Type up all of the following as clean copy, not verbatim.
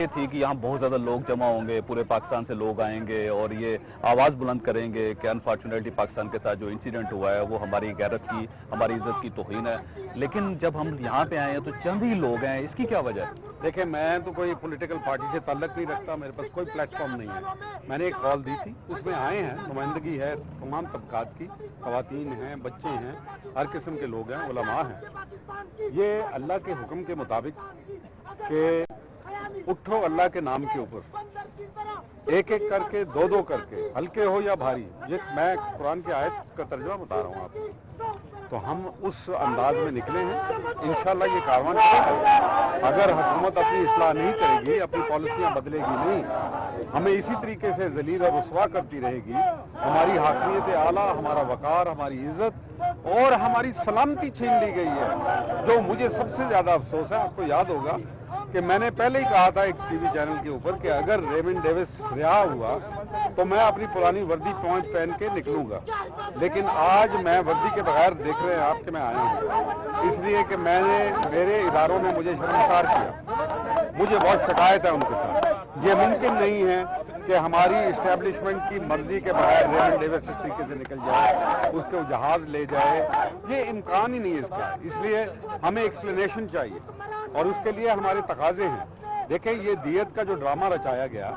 یہ تھی کہ یہاں بہت زیادہ لوگ جمع ہوں گے, پورے پاکستان سے لوگ آئیں گے اور یہ آواز بلند کریں گے کہ انفارچونیٹلی پاکستان کے ساتھ جو انسیڈنٹ ہوا ہے وہ ہماری غیرت کی, ہماری عزت کی توہین ہے. لیکن جب ہم یہاں پہ آئے ہیں تو چند ہی لوگ ہیں, اس کی کیا وجہ ہے؟ دیکھیں, میں تو کوئی پولیٹیکل پارٹی سے تعلق نہیں رکھتا, میرے پاس کوئی پلیٹ فارم نہیں ہے. میں نے ایک کال دی تھی, اس میں آئے ہیں, نمائندگی ہے تمام طبقات کی, خواتین ہیں, بچے ہیں, ہر قسم کے لوگ ہیں, علماء ہیں. یہ اللہ کے حکم کے مطابق کہ اٹھو اللہ کے نام کے اوپر, ایک ایک کر کے, دو دو کر کے, ہلکے ہو یا بھاری, یہ میں قرآن کی آیت کا ترجمہ بتا رہا ہوں آپ کو. تو ہم اس انداز میں نکلے ہیں, انشاءاللہ یہ کارواں اگر حکومت اپنی اصلاح نہیں کرے گی, اپنی پالیسیاں بدلے گی نہیں, ہمیں اسی طریقے سے ذلیل اور رسوا کرتی رہے گی, ہماری حاکمیت اعلیٰ, ہمارا وقار, ہماری عزت اور ہماری سلامتی چھین لی گئی ہے. جو مجھے سب سے زیادہ افسوس ہے, آپ کو یاد ہوگا کہ میں نے پہلے ہی کہا تھا ایک ٹی وی چینل کے اوپر کہ اگر ریمنڈ ڈیوس رہا ہوا تو میں اپنی پرانی وردی پہن کے نکلوں گا. لیکن آج میں وردی کے بغیر دیکھ رہے ہیں آپ کہ میں آیا ہوں, اس لیے کہ میرے اداروں نے مجھے شرمسار کیا. مجھے بہت شکایت ہے ان کے ساتھ. یہ ممکن نہیں ہے کہ ہماری اسٹیبلشمنٹ کی مرضی کے بغیر ریمنڈ ڈیوس اس طریقے سے نکل جائے, اس کو جہاز لے جائے, یہ امکان ہی نہیں ہے اس کا. اس لیے ہمیں ایکسپلینیشن چاہیے اور اس کے لیے ہمارے تقاضے ہیں. دیکھیں, یہ دیت کا جو ڈرامہ رچایا گیا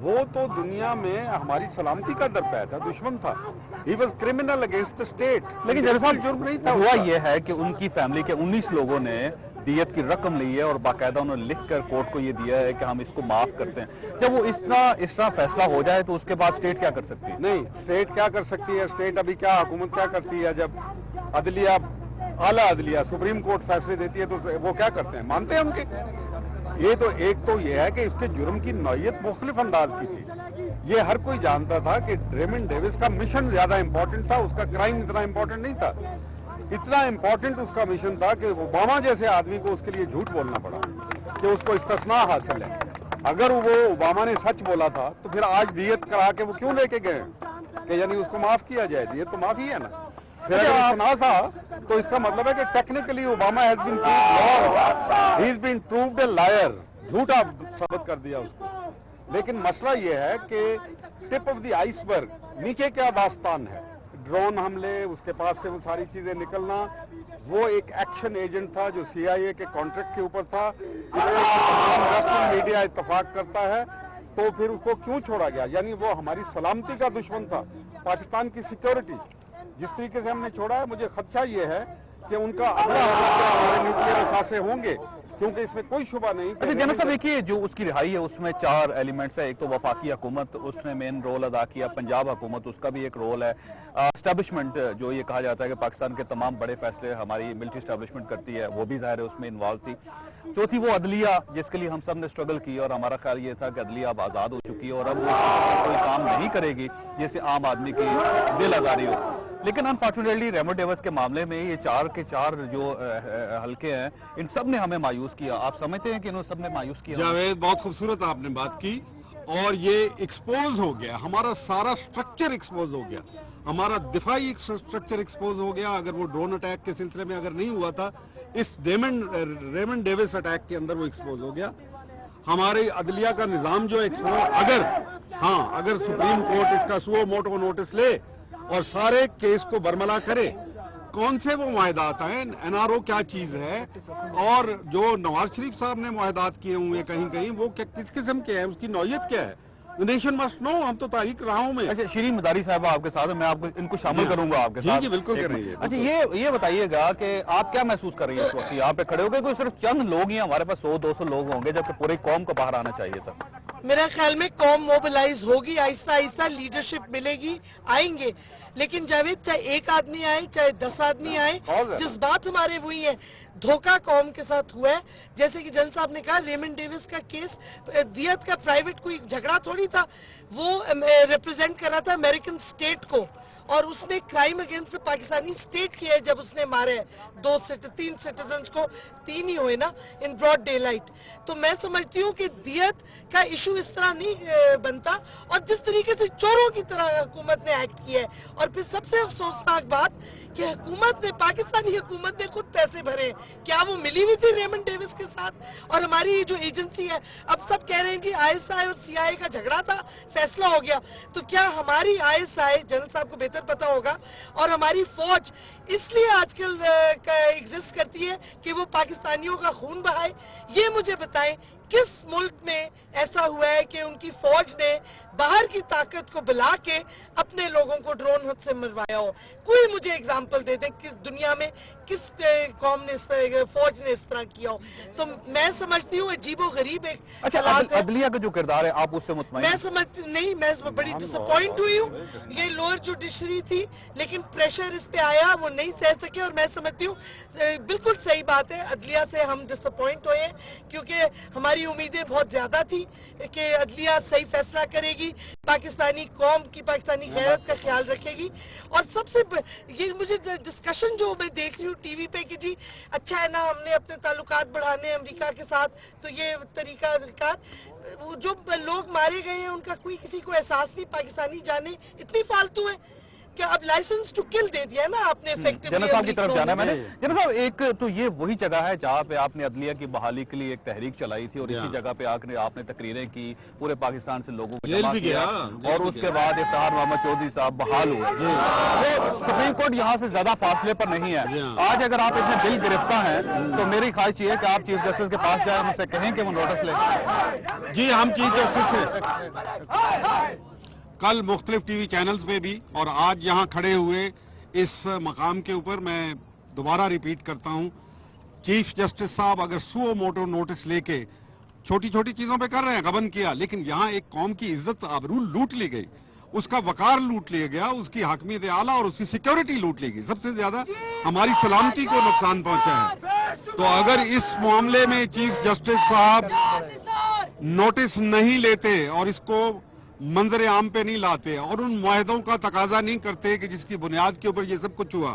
وہ تو دنیا میں ہماری سلامتی کا درپے تھا, دشمن تھا. He was criminal against the state. لیکن دراصل جرم نہیں تھا. ہوا یہ ہے کہ ان کی فیملی کے 19 لوگوں نے دیت کی رقم لی ہے اور باقاعدہ انہوں نے لکھ کر کورٹ کو یہ دیا ہے کہ ہم اس کو معاف کرتے ہیں. جب وہ اس طرح فیصلہ ہو جائے تو اس کے بعد اسٹیٹ کیا کر سکتی ہے؟ نہیں, اسٹیٹ کیا کر سکتی ہے؟ اسٹیٹ ابھی کیا, حکومت کیا کرتی ہے؟ جب عدلیہ, اعلیٰ عدلیہ, سپریم کورٹ فیصلے دیتی ہے تو وہ کیا کرتے ہیں؟ مانتے ہیں ان کے. یہ تو ایک تو یہ ہے کہ اس کے جرم کی نوعیت مختلف انداز کی تھی. یہ ہر کوئی جانتا تھا کہ ریمنڈ ڈیوس کا مشن زیادہ امپورٹنٹ تھا, اس کا کرائم اتنا امپورٹنٹ نہیں تھا. اتنا امپورٹنٹ اس کا مشن تھا کہ اوباما جیسے آدمی کو اس کے لیے جھوٹ بولنا پڑا کہ اس کو استثناء حاصل ہے. اگر وہ اوباما نے سچ بولا تھا تو پھر آج دیت کرا کے وہ کیوں لے کے گئے کہ یعنی اس کو معاف کیا جائے؟ دیت تو معافی ہے نا. پھر اگر استثناء تھا تو اس کا مطلب ہے کہ technically Obama has been proved a liar, جھوٹا ثابت کر دیا اس کو. لیکن مسئلہ یہ ہے کہ ٹپ آف دی آئس برگ, نیچے کیا داستان ہے. ڈرون حملے, اس کے پاس سے وہ ساری چیزیں نکلنا, وہ ایک ایکشن ایجنٹ تھا جو سی آئی اے کے کانٹریکٹ کے اوپر تھا. میڈیا اتفاق کرتا ہے تو پھر اس کو کیوں چھوڑا گیا؟ یعنی وہ ہماری سلامتی کا دشمن تھا, پاکستان کی سیکیورٹی. جس طریقے سے ہم نے چھوڑا ہے, مجھے خدشہ یہ ہے کہ ان کا اگلا نیوکلیئر اثاثے ہوں گے, کیونکہ اس میں کوئی شبہ نہیں. جنرل صاحب دیکھیے, جو اس کی رہائی ہے اس میں 4 ایلیمنٹس ہیں. ایک تو وفاقی حکومت, اس نے مین رول ادا کیا. پنجاب حکومت, اس کا بھی ایک رول ہے. اسٹیبلشمنٹ, جو یہ کہا جاتا ہے کہ پاکستان کے تمام بڑے فیصلے ہماری ملٹری اسٹیبلشمنٹ کرتی ہے, وہ بھی ظاہر ہے اس میں انوالو تھی. چوتھی وہ عدلیہ, جس کے لیے ہم سب نے اسٹرگل کی, اور ہمارا خیال یہ تھا کہ عدلیہ اب آزاد ہو چکی ہے اور اب کوئی کام نہیں کرے گی جیسے عام آدمی کی دل آزاری ہو. لیکن انفارچونیٹلی ریمنڈ ڈیوس کے معاملے میں یہ 4 کے 4 جو حلقے ہیں, ان سب نے ہمیں مایوس کیا. آپ سمجھتے ہیں کہ انہوں سب نے مایوس کیا؟ جاوید, بہت خوبصورت آپ نے بات کی, اور یہ ایکسپوز ہو گیا, ہمارا سارا سٹرکچر ایکسپوز ہو گیا, ہمارا دفاعی سٹرکچر ایکسپوز ہو گیا. اگر وہ ڈرون اٹیک کے سلسلے میں اگر نہیں ہوا تھا, اس ریمنڈ ڈیوس اٹیک کے اندر وہ ایکسپوز ہو گیا. ہمارے عدلیہ کا نظام جو ایکسپوز, اگر سپریم کورٹ اس کا سو موٹو نوٹس لے اور سارے کیس کو برملا کرے, کون سے وہ معاہدات ہیں, این آر او کیا چیز ہے, اور جو نواز شریف صاحب نے معاہدات کیے ہوئے کہیں کہیں, وہ کس قسم کے ہیں, اس کی نوعیت کیا ہے. The nation must know. ہم تو تاریخ رہاؤں میں. اچھا, شیرین مداری صاحبہ آپ کے ساتھ, میں آپ کو ان کو شامل کروں گا آپ کے ساتھ. جی بالکل کریں گے. اچھا, یہ بتائیے گا کہ آپ کیا محسوس کر رہی ہیں اس وقت یہاں پہ کھڑے ہو گئے؟ کوئی صرف چند لوگ ہی, ہمارے پاس 100-200 لوگ ہوں گے, جبکہ پوری قوم کو باہر آنا چاہیے تھا. میرا خیال میں قوم موبلائز ہوگی, آہستہ آہستہ لیڈرشپ ملے گی, آئیں گے. لیکن جاوید, چاہے 1 آدمی آئے, چاہے 10 آدمی آئے, جذبات ہمارے وہی ہیں. دھوکہ قوم کے ساتھ ہوا ہے. جیسے کہ جن صاحب نے کہا, ریمنڈ ڈیوس کا کیس دیت کا پرائیویٹ کوئی جھگڑا تھوڑی تھا, وہ ریپرزینٹ کر رہا تھا امریکن اسٹیٹ کو, اور اس نے کرائم اگینسٹ پاکستانی اسٹیٹ کیا ہے جب اس نے مارے 3 سٹیزنز کو, 3 ہی ہوئے نا, ان براڈ ڈے لائٹ. تو میں سمجھتی ہوں کہ دیت کا ایشو اس طرح نہیں بنتا, اور جس طریقے سے چوروں کی طرح حکومت نے ایکٹ کیا ہے. اور پھر سب سے افسوسناک بات کہ हुकूमत ने, पाकिस्तानी हुकूमत ने खुद पैसे भरे, क्या वो मिली हुई थी रेमंड डेविस के साथ? और हमारी ये जो एजेंसी है, अब सब कह रहे हैं जी ISI और CIA का झगड़ा था, फैसला हो गया, तो क्या हमारी ISI, जनरल साहब को बेहतर पता होगा, और हमारी फौज इसलिए आजकल एग्जिस्ट करती है कि वो पाकिस्तानियों का खून बहाए? ये मुझे बताएं, किस मुल्क में ऐसा हुआ है कि उनकी फौज ने बाहर की ताकत को बुला के अपने लोगों को ड्रोन से मरवाया हो? कोई मुझे एग्जांपल दे दे कि दुनिया में किस कौम ने फौज ने इस तरह किया हो? तो मैं समझती हूँ अजीबो गरीब एक अच्छा, हालात है। अदलिया का जो किरदार है आप उससे मुतमईन? मैं समझती नहीं, मैं बड़ी डिसअपॉइंट हुई हूँ। ये लोअर जुडिशरी थी, लेकिन प्रेशर इस पे आया, वो नहीं सह सके, और मैं समझती हूँ बिल्कुल सही बात है, अदलिया से हम डिसअपॉइंट हुए, क्योंकि हमारी उम्मीदें बहुत ज्यादा थी कि अदलिया सही फैसला करेगी, पाकिस्तानी कौम की, पाकिस्तानी गैरत का ख्याल रखेगी। और सबसे ये मुझे डिस्कशन जो मैं देख रही हूँ टीवी पे कि जी अच्छा है ना, हमने अपने ताल्लुकात बढ़ाने अमेरिका के साथ, तो ये तरीका वो जो लोग मारे गए हैं उनका कोई किसी को एहसास नहीं, पाकिस्तानी जाने इतनी फालतू है कि अब लाइसेंस टू किल दे दिया ना आपने इफेक्टिवली। जनरल साहब की तरफ जाना है मैंने। जनरल साहब, एक तो ये वही जगह है जहाँ पे आपने अदलिया की बहाली के लिए एक तहरीक चलाई थी, और इसी जगह पे आपने तकरीरें की, पूरे पाकिस्तान से लोगों को जमा किया, और उसके बाद इफ्तिखार मोहम्मद चौधरी साहब बहाल हुए। वो सुप्रीम कोर्ट यहाँ से ज्यादा फासले पर नहीं है। आज अगर आप इतने दिल गिरफ्तार हैं तो मेरी ख्वाहिश ये है कि आप चीफ जस्टिस के पास जाए, उनसे कहें कि वो नोटिस लें। जी, हम चीफ जस्टिस से कल मुख्तलिफ टीवी चैनल्स पे भी, और आज यहाँ खड़े हुए इस मकाम के ऊपर मैं दोबारा रिपीट करता हूँ, चीफ जस्टिस साहब अगर सुओ मोटो नोटिस लेके छोटी छोटी चीजों पे कर रहे हैं, गबन किया, लेकिन यहाँ एक कौम की इज्जत आबरू लूट ली गई, उसका वकार लूट लिया गया, उसकी हाकमियत आला और उसकी सिक्योरिटी लूट ली गई, सबसे ज्यादा हमारी सलामती को नुकसान पहुंचा है। तो अगर इस मामले में चीफ जस्टिस साहब नोटिस नहीं लेते और इसको मंजर आम पे नहीं लाते और उन मुआहदों का तकाजा नहीं करते कि जिसकी बुनियाद के ऊपर ये सब कुछ हुआ,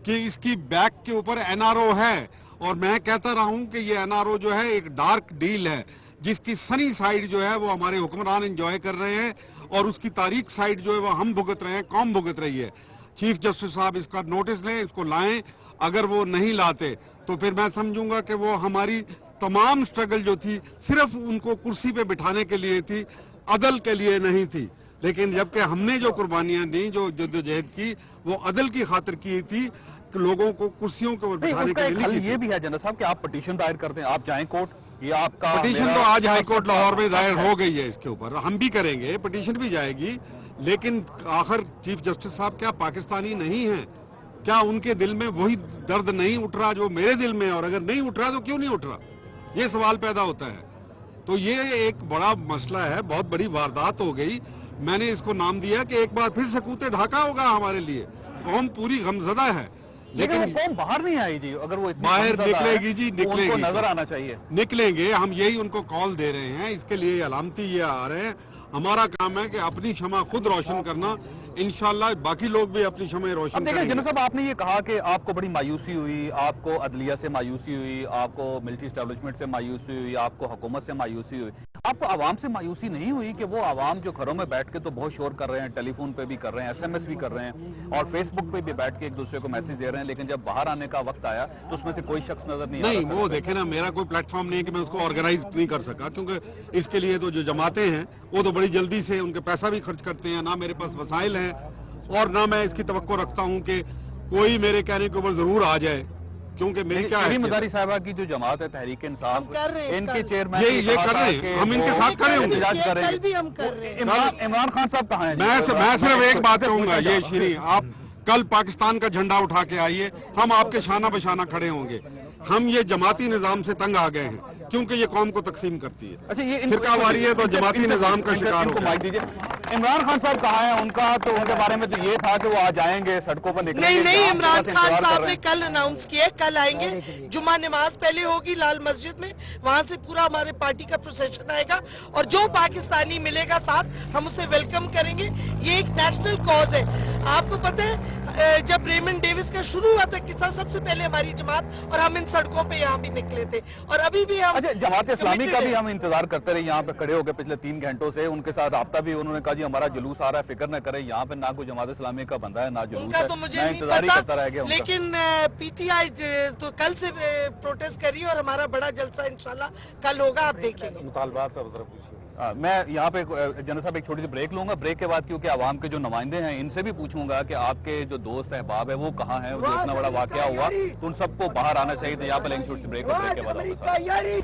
कि इसकी बैक के ऊपर NRO है, और मैं कहता रहा हूं कि ये NRO जो है एक डार्क डील है, जिसकी सनी साइड जो है वो हमारे हुक्मरान एंजॉय कर रहे हैं, और उसकी तारीख साइड जो है वो हम भुगत रहे हैं, कौम भुगत रही है। चीफ जस्टिस साहब इसका नोटिस लें, इसको लाएं। अगर वो नहीं लाते तो फिर मैं समझूंगा कि वो हमारी तमाम स्ट्रगल जो थी सिर्फ उनको कुर्सी पे बिठाने के लिए थी, अदल के लिए नहीं थी। लेकिन जबकि हमने जो कुर्बानियां दी, जो जद्दोजहद की, वो अदल की खातिर की थी, कि लोगों को कुर्सियों के ऊपर बिठाने के लिए नहीं की। ये भी है जनरल साहब कि आप पिटीशन दायर करते हैं, आप जाएं कोर्ट, ये आपका पिटीशन तो आज हाई कोर्ट लाहौर में दायर हो गई है, इसके ऊपर हम भी करेंगे, पिटीशन भी जाएगी। लेकिन आखिर चीफ जस्टिस साहब क्या पाकिस्तानी नहीं है? क्या उनके दिल में वही दर्द नहीं उठ रहा जो मेरे दिल में है? और अगर नहीं उठ रहा तो क्यों नहीं उठ रहा, ये सवाल पैदा होता है। तो ये एक बड़ा मसला है, बहुत बड़ी वारदात हो गई। मैंने इसको नाम दिया कि एक बार फिर से कूते ढाका होगा हमारे लिए। कौम पूरी गमजदा है, लेकिन कौम बाहर नहीं आई जी। अगर वो बाहर निकलेगी जी, निकलेगी, उनको नजर आना चाहिए, निकलेंगे। हम यही उनको कॉल दे रहे हैं, इसके लिए अलामती ये आ रहे हैं। हमारा काम है कि अपनी शमा खुद रोशन करना, इंशाल्लाह बाकी लोग भी अपनी शमा रोशन करेंगे। जनरल साहब, आपने ये कहा कि आपको बड़ी मायूसी हुई, आपको अदलिया से मायूसी हुई, आपको मिलिट्री एस्टेब्लिशमेंट से मायूसी हुई, आपको हुकूमत से मायूसी हुई, आपको आवाम से मायूसी नहीं हुई कि वो आवाम जो घरों में बैठ के तो बहुत शोर कर रहे हैं, टेलीफोन पे भी कर रहे हैं, SMS भी कर रहे हैं, और फेसबुक पे भी बैठ के एक दूसरे को मैसेज दे रहे हैं, लेकिन जब बाहर आने का वक्त आया तो उसमें से कोई शख्स नजर नहीं नहीं, वो देखे ना, मेरा कोई प्लेटफॉर्म नहीं है कि मैं उसको ऑर्गेनाइज नहीं कर सका, क्योंकि इसके लिए तो जो जमाते हैं वो तो बड़ी जल्दी से उनके पैसा भी खर्च करते हैं, ना मेरे पास वसाइल हैं, और ना मैं इसकी तवक्को रखता हूं कि कोई मेरे कहने के ऊपर जरूर आ जाए, क्योंकि मेरी क्या है। मदारी साहबा की जो जमात है तहरीक इंसाफ, इनके चेयरमैन ये कर रहे हैं, हम इनके साथ खड़े होंगे। कल भी हम कर रहे हैं। इमरान खान साहब कहाँ हैं? मैं सिर्फ एक बात कहूंगा, ये श्री, आप कल पाकिस्तान का झंडा उठा के आइए, हम आपके शाना बशाना खड़े होंगे। हम ये जमाती निजाम से तंग आ गए हैं, क्योंकि ये कौम को तकसीम करती है। अच्छा, ये फिरकावारी है तो जमाती निजाम का शिकार हो गया। इमरान खान साहब कहाँ हैं? उनका तो उनके बारे में तो ये था कि वो आ जाएंगे, सड़कों पर निकलेंगे। नहीं, इमरान खान साहब ने कल अनाउंस किया, कल आएंगे। जुम्मा नमाज पहले होगी लाल मस्जिद में, वहां से पूरा हमारे पार्टी का प्रोसेशन आएगा, और जो पाकिस्तानी मिलेगा साथ, हम उसे वेलकम करेंगे। ये एक नेशनल कॉज है। आपको पता है जब रेमंड डेविस का शुरू हुआ था किस्सा, सबसे पहले हमारी जमात और हम इन सड़कों पे यहाँ भी निकले थे, और अभी भी हम। अच्छा, जमात इस्लामी का भी हम इंतजार करते रहे, यहाँ पे खड़े हो गए पिछले 3 घंटों से, उनके साथ राब्ता भी उन्होंने कहा जी हमारा जुलूस आ रहा है, फिक्र न करें, यहाँ पे ना कोई जमात इस्लामी का बंदा है ना जुलूस उनका है। तो मुझे मैं नहीं इंतजार ही करता पता, रह गया उनका। लेकिन पीटीआई तो कल से प्रोटेस्ट कर रही है और हमारा बड़ा जलसा इंशाल्लाह कल होगा, आप देखेंगे। मुतालबात और जरा पूछिए। मैं यहाँ पे जनरल साहब एक छोटी सी ब्रेक लूंगा, ब्रेक के बाद क्योंकि आवाम के जो नुमाइंदे हैं इनसे भी पूछूंगा कि आपके जो दोस्त अहबाब है वो कहाँ हैं, जो इतना बड़ा वाकया हुआ तो उन सबको बाहर आना चाहिए। तो यहाँ पे लेंगे छोटी सी ब्रेक और ब्रेक के बाद वापस आएंगे।